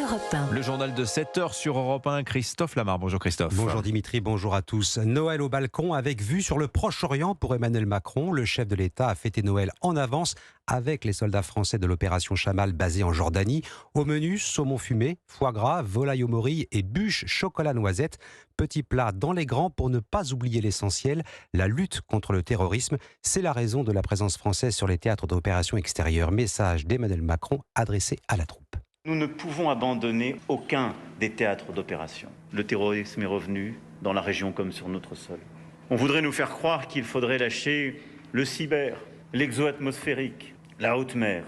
Europe 1. Le journal de 7h sur Europe 1, Christophe Lamar. Bonjour Christophe. Bonjour Dimitri, bonjour à tous. Noël au balcon avec vue sur le Proche-Orient pour Emmanuel Macron. Le chef de l'État a fêté Noël en avance avec les soldats français de l'opération Chamal basée en Jordanie. Au menu, saumon fumé, foie gras, volaille aux morilles et bûche chocolat noisette. Petit plat dans les grands pour ne pas oublier l'essentiel, la lutte contre le terrorisme. C'est la raison de la présence française sur les théâtres d'opérations extérieures. Message d'Emmanuel Macron adressé à la troupe. Nous ne pouvons abandonner aucun des théâtres d'opération. Le terrorisme est revenu dans la région comme sur notre sol. On voudrait nous faire croire qu'il faudrait lâcher le cyber, l'exo-atmosphérique, la haute mer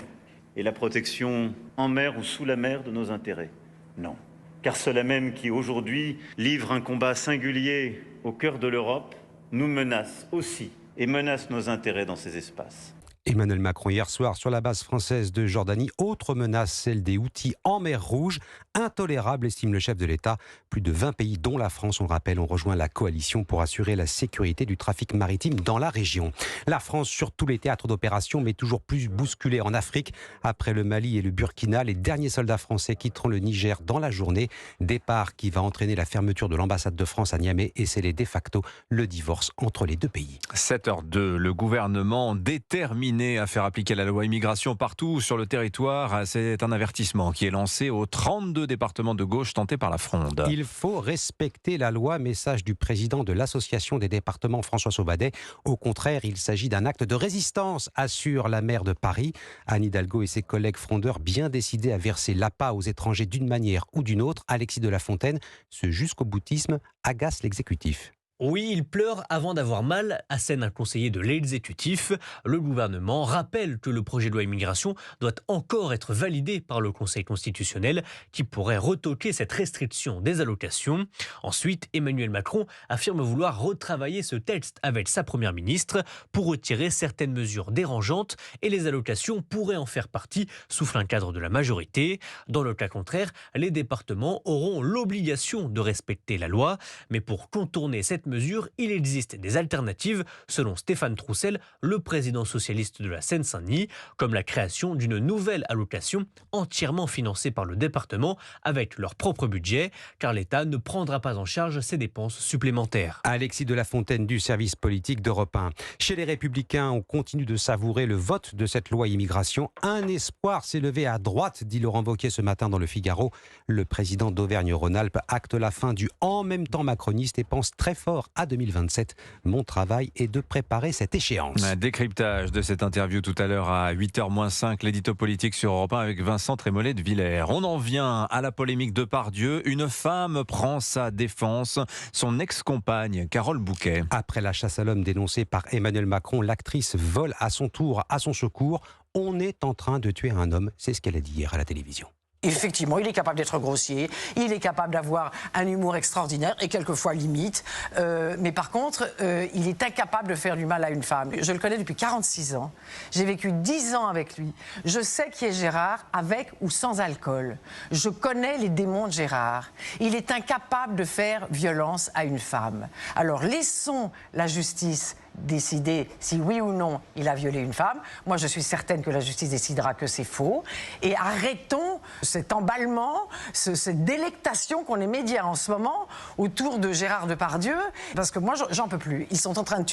et la protection en mer ou sous la mer de nos intérêts. Non. Car ceux-là même qui aujourd'hui livrent un combat singulier au cœur de l'Europe nous menacent aussi et menacent nos intérêts dans ces espaces. Emmanuel Macron hier soir sur la base française de Jordanie. Autre menace, celle des Houthis en mer Rouge. Intolérable, estime le chef de l'État. Plus de 20 pays, dont la France, on le rappelle, ont rejoint la coalition pour assurer la sécurité du trafic maritime dans la région. La France sur tous les théâtres d'opération, mais toujours plus bousculée en Afrique. Après le Mali et le Burkina, les derniers soldats français quitteront le Niger dans la journée. Départ qui va entraîner la fermeture de l'ambassade de France à Niamey et sceller de facto le divorce entre les deux pays. 7h02, le gouvernement déterminé à faire appliquer la loi immigration partout sur le territoire. C'est un avertissement qui est lancé aux 32 départements de gauche tentés par la fronde. Il faut respecter la loi, message du président de l'association des départements François Sauvadet. Au contraire, il s'agit d'un acte de résistance, assure la maire de Paris. Anne Hidalgo et ses collègues frondeurs bien décidés à verser l'appât aux étrangers d'une manière ou d'une autre. Alexis de la Fontaine, ce jusqu'au boutisme agace l'exécutif. Oui, il pleure avant d'avoir mal, assène un conseiller de l'exécutif. Le gouvernement rappelle que le projet de loi immigration doit encore être validé par le Conseil constitutionnel qui pourrait retoquer cette restriction des allocations. Ensuite, Emmanuel Macron affirme vouloir retravailler ce texte avec sa première ministre pour retirer certaines mesures dérangeantes et les allocations pourraient en faire partie, souffle un cadre de la majorité. Dans le cas contraire, les départements auront l'obligation de respecter la loi, mais pour contourner cette mesure, il existe des alternatives, selon Stéphane Troussel, le président socialiste de la Seine-Saint-Denis, comme la création d'une nouvelle allocation entièrement financée par le département avec leur propre budget, car l'État ne prendra pas en charge ces dépenses supplémentaires. Alexis de la Fontaine du service politique d'Europe 1. Chez les Républicains, on continue de savourer le vote de cette loi immigration. Un espoir s'est levé à droite, dit Laurent Wauquiez ce matin dans Le Figaro. Le président d'Auvergne-Rhône-Alpes acte la fin du « en même temps » macroniste et pense très fort à 2027. Mon travail est de préparer cette échéance. Un décryptage de cette interview tout à l'heure à 8h-5, l'édito politique sur Europe 1 avec Vincent Trémollet de Villers. On en vient à la polémique de Pardieu. Une femme prend sa défense, son ex-compagne Carole Bouquet. Après la chasse à l'homme dénoncée par Emmanuel Macron, l'actrice vole à son tour à son secours. On est en train de tuer un homme, c'est ce qu'elle a dit hier à la télévision. Effectivement, il est capable d'être grossier, il est capable d'avoir un humour extraordinaire et quelquefois limite. Mais par contre, il est incapable de faire du mal à une femme. Je le connais depuis 46 ans. J'ai vécu 10 ans avec lui. Je sais qui est Gérard, avec ou sans alcool. Je connais les démons de Gérard. Il est incapable de faire violence à une femme. Alors laissons la justice décider si oui ou non il a violé une femme. Moi, je suis certaine que la justice décidera que c'est faux. Et arrêtons cet emballement, cette délectation qu'ont les médias en ce moment autour de Gérard Depardieu, parce que moi, j'en peux plus. Ils sont en train de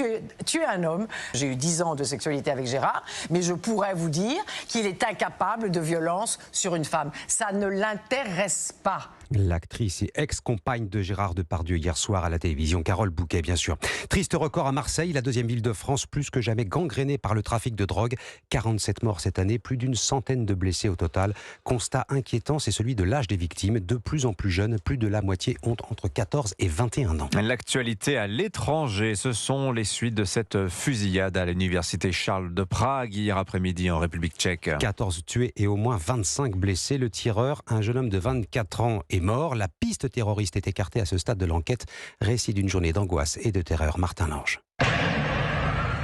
tuer un homme. J'ai eu 10 ans de sexualité avec Gérard, mais je pourrais vous dire qu'il est incapable de violence sur une femme. Ça ne l'intéresse pas. L'actrice et ex-compagne de Gérard Depardieu hier soir à la télévision, Carole Bouquet bien sûr. Triste record à Marseille, la deuxième ville de France, plus que jamais gangrénée par le trafic de drogue. 47 morts cette année, plus d'une centaine de blessés au total. Constat inquiétant, c'est celui de l'âge des victimes. De plus en plus jeunes, plus de la moitié ont entre 14 et 21 ans. L'actualité à l'étranger, ce sont les suites de cette fusillade à l'université Charles de Prague hier après-midi en République tchèque. 14 tués et au moins 25 blessés. Le tireur, un jeune homme de 24 ans, est mort. La piste terroriste est écartée à ce stade de l'enquête. Récit d'une journée d'angoisse et de terreur. Martin Lange.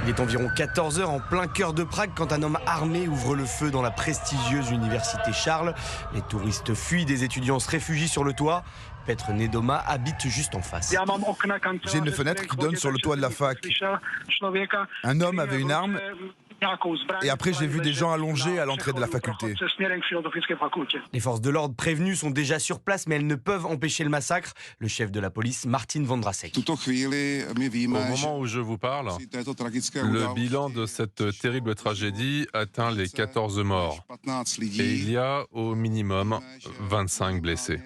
Il est environ 14h en plein cœur de Prague quand un homme armé ouvre le feu dans la prestigieuse université Charles. Les touristes fuient, des étudiants se réfugient sur le toit. Petr Nedoma habite juste en face. J'ai une fenêtre qui donne sur le toit de la fac. Un homme avait une arme et après j'ai vu des gens allongés à l'entrée de la faculté. Les forces de l'ordre prévenues sont déjà sur place, mais elles ne peuvent empêcher le massacre. Le chef de la police, Martin Vondrasek. Au moment où je vous parle, le bilan de cette terrible tragédie atteint les 14 morts. Et il y a au minimum 25 blessés.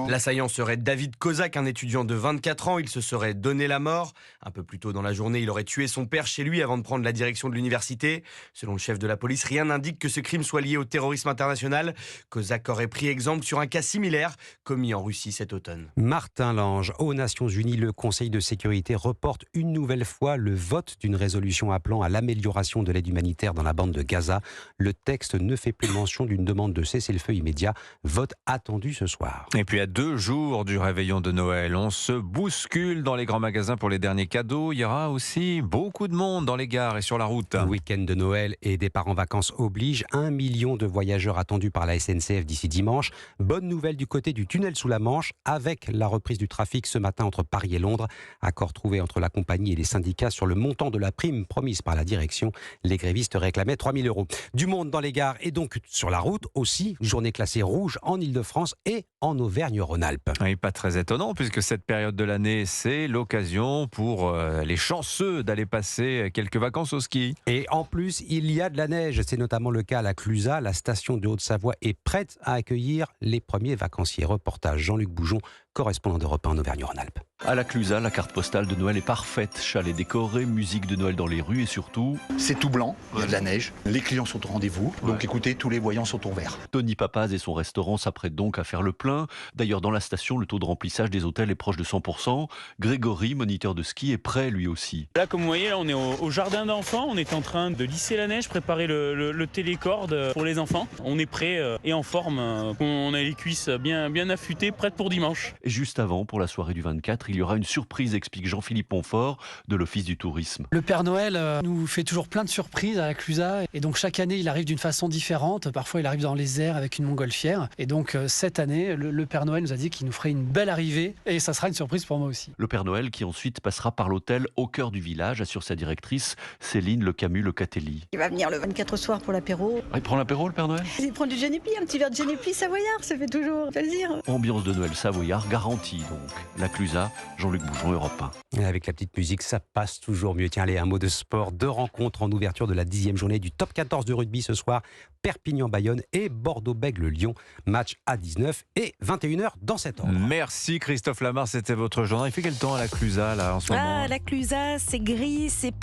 L'assaillant serait David Kozak, un étudiant de 24 ans. Il se serait donné la mort. Un peu plus tôt dans la journée, il aurait tué son père chez lui avant de prendre la direction de l'université. Selon le chef de la police, rien n'indique que ce crime soit lié au terrorisme international. Kozak aurait pris exemple sur un cas similaire commis en Russie cet automne. Martin Lange, aux Nations Unies, le Conseil de sécurité reporte une nouvelle fois le vote d'une résolution appelant à l'amélioration de l'aide humanitaire dans la bande de Gaza. Le texte ne fait plus mention d'une demande de cessez-le-feu immédiat. Vote attendu ce soir. Et puis à 2 jours du réveillon de Noël, on se bouscule dans les grands magasins pour les derniers cadeaux. Il y aura aussi beaucoup de monde dans les gares et sur la route. Le week-end de Noël et départ en vacances oblige. 1 million de voyageurs attendus par la SNCF d'ici dimanche. Bonne nouvelle du côté du tunnel sous la Manche, avec la reprise du trafic ce matin entre Paris et Londres. Accord trouvé entre la compagnie et les syndicats sur le montant de la prime promise par la direction. Les grévistes réclamaient 3 000 €. Du monde dans les gares et donc sur la route aussi. Journée classée rouge en Ile-de-France et en Auvergne-Rhône-Alpes. Oui, pas très étonnant puisque cette période de l'année, c'est l'occasion pour les chanceux d'aller passer quelques vacances au ski. Et en plus, il y a de la neige. C'est notamment le cas à la Clusaz. La station de Haute-Savoie est prête à accueillir les premiers vacanciers. Reportage Jean-Luc Boujon, correspondant d'Europe 1 en Auvergne-Rhône-Alpes. À la Clusaz, la carte postale de Noël est parfaite. Chalet décoré, musique de Noël dans les rues et surtout... C'est tout blanc, il y a de la neige, les clients sont au rendez-vous, donc écoutez, tous les voyants sont au vert. Tony Papaz et son restaurant s'apprêtent donc à faire le plein. D'ailleurs, dans la station, le taux de remplissage des hôtels est proche de 100%. Grégory, moniteur de ski, est prêt lui aussi. Là, comme vous voyez, là, on est au jardin d'enfants. On est en train de lisser la neige, préparer le télécorde pour les enfants. On est prêt et en forme. On a les cuisses bien affûtées, prêtes pour dimanche. Et juste avant, pour la soirée du 24, il y aura une surprise, explique Jean-Philippe Montfort de l'Office du tourisme. Le Père Noël nous fait toujours plein de surprises à la Clusaz. Et donc chaque année, il arrive d'une façon différente. Parfois, il arrive dans les airs avec une montgolfière. Et donc cette année, le Père Noël nous a dit qu'il nous ferait une belle arrivée. Et ça sera une surprise pour moi aussi. Le Père Noël qui ensuite passera par l'hôtel au cœur du village, assure sa directrice Céline Le Camus Le Catelli. Il va venir le 24 au soir pour l'apéro. Il prend l'apéro, le Père Noël? Il prend du Genepi, un petit verre de Genepi savoyard, ça fait toujours plaisir. Ambiance de Noël savoyard garantie donc. La Clusaz, Jean-Luc Boujon, Europe 1. Et avec la petite musique, ça passe toujours mieux. Tiens, allez, un mot de sport. 2 rencontres en ouverture de la 10e journée du top 14 de rugby ce soir. Perpignan-Bayonne et Bordeaux-Bègles-Lyon. Match à 19 et 21h dans cet ordre. Merci Christophe Lamar, c'était votre journal. Il fait quel temps à la Clusaz là en ce moment? La Clusaz, c'est gris, c'est plus